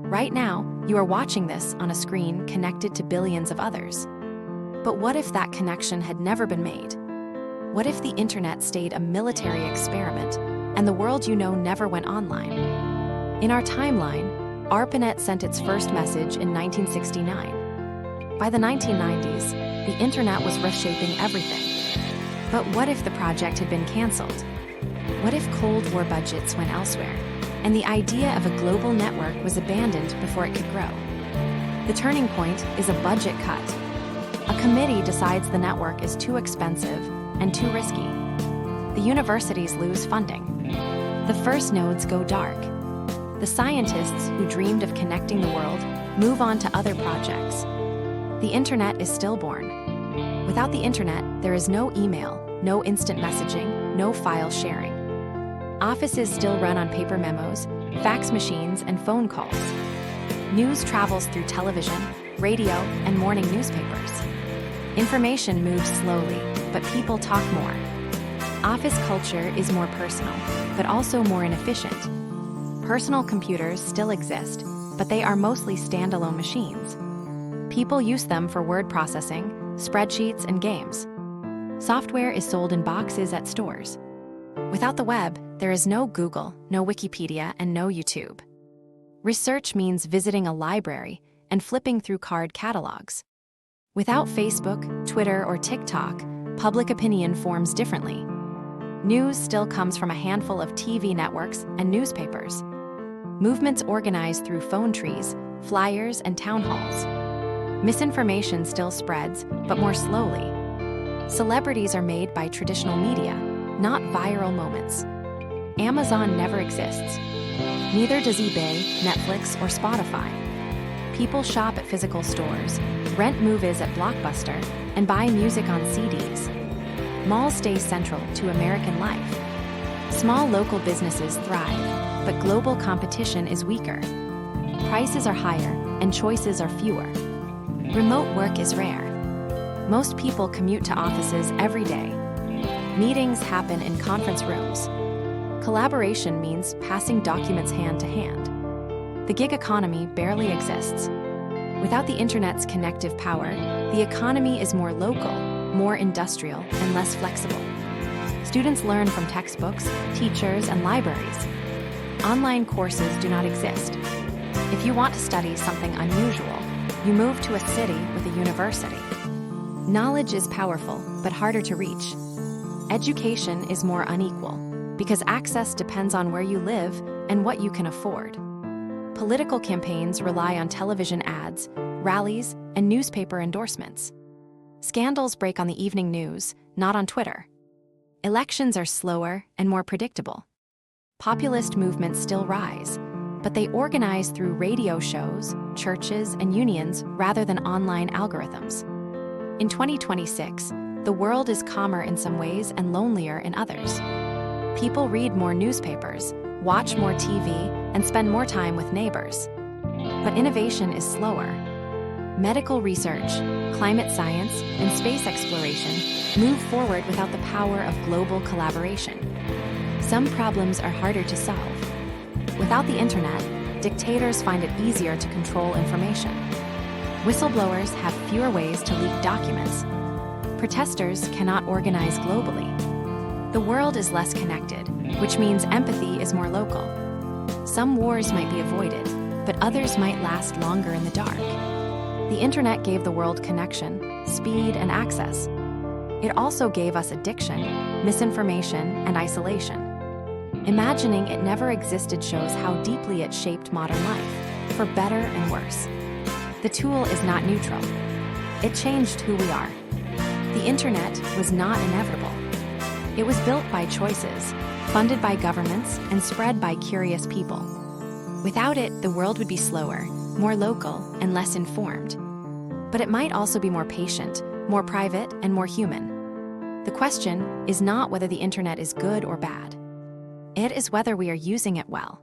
Right now, you are watching this on a screen connected to billions of others. But what if that connection had never been made? What if the internet stayed a military experiment and the world you know never went online? In our timeline, ARPANET sent its first message in 1969. By the 1990s, the internet was reshaping everything. But what if the project had been canceled? What if Cold War budgets went elsewhere, and the idea of a global network was abandoned before it could grow? The turning point is a budget cut. A committee decides the network is too expensive and too risky. The universities lose funding. The first nodes go dark. The scientists who dreamed of connecting the world move on to other projects. The internet is stillborn. Without the internet, there is no email, no instant messaging, no file sharing. Offices still run on paper memos, fax machines, and phone calls. News travels through television, radio, and morning newspapers. Information moves slowly, but people talk more. Office culture is more personal, but also more inefficient. Personal computers still exist, but they are mostly standalone machines. People use them for word processing, spreadsheets, and games. Software is sold in boxes at stores. Without the web, there is no Google, no Wikipedia, and no YouTube. Research means visiting a library and flipping through card catalogs. Without Facebook, Twitter, or TikTok, public opinion forms differently. News still comes from a handful of TV networks and newspapers. Movements organize through phone trees, flyers, and town halls. Misinformation still spreads, but more slowly. Celebrities are made by traditional media, not viral moments. Amazon never exists. Neither does eBay, Netflix, or Spotify. People shop at physical stores, rent movies at Blockbuster, and buy music on CDs. Malls stay central to American life. Small local businesses thrive, but global competition is weaker. Prices are higher, and choices are fewer. Remote work is rare. Most people commute to offices every day. Meetings happen in conference rooms. Collaboration means passing documents hand to hand. The gig economy barely exists. Without the internet's connective power, the economy is more local, more industrial, and less flexible. Students learn from textbooks, teachers, and libraries. Online courses do not exist. If you want to study something unusual, you move to a city with a university. Knowledge is powerful, but harder to reach. Education is more unequal, because access depends on where you live and what you can afford. Political campaigns rely on television ads, rallies, and newspaper endorsements. Scandals break on the evening news, not on Twitter. Elections are slower and more predictable. Populist movements still rise, but they organize through radio shows, churches, and unions rather than online algorithms. In 2026, the world is calmer in some ways and lonelier in others. People read more newspapers, watch more TV, and spend more time with neighbors. But innovation is slower. Medical research, climate science, and space exploration move forward without the power of global collaboration. Some problems are harder to solve. Without the internet, dictators find it easier to control information. Whistleblowers have fewer ways to leak documents. Protesters cannot organize globally. The world is less connected, which means empathy is more local. Some wars might be avoided, but others might last longer in the dark. The internet gave the world connection, speed, and access. It also gave us addiction, misinformation, and isolation. Imagining it never existed shows how deeply it shaped modern life, for better and worse. The tool is not neutral. It changed who we are. The internet was not inevitable. It was built by choices, funded by governments, and spread by curious people. Without it, the world would be slower, more local, and less informed. But it might also be more patient, more private, and more human. The question is not whether the internet is good or bad. It is whether we are using it well.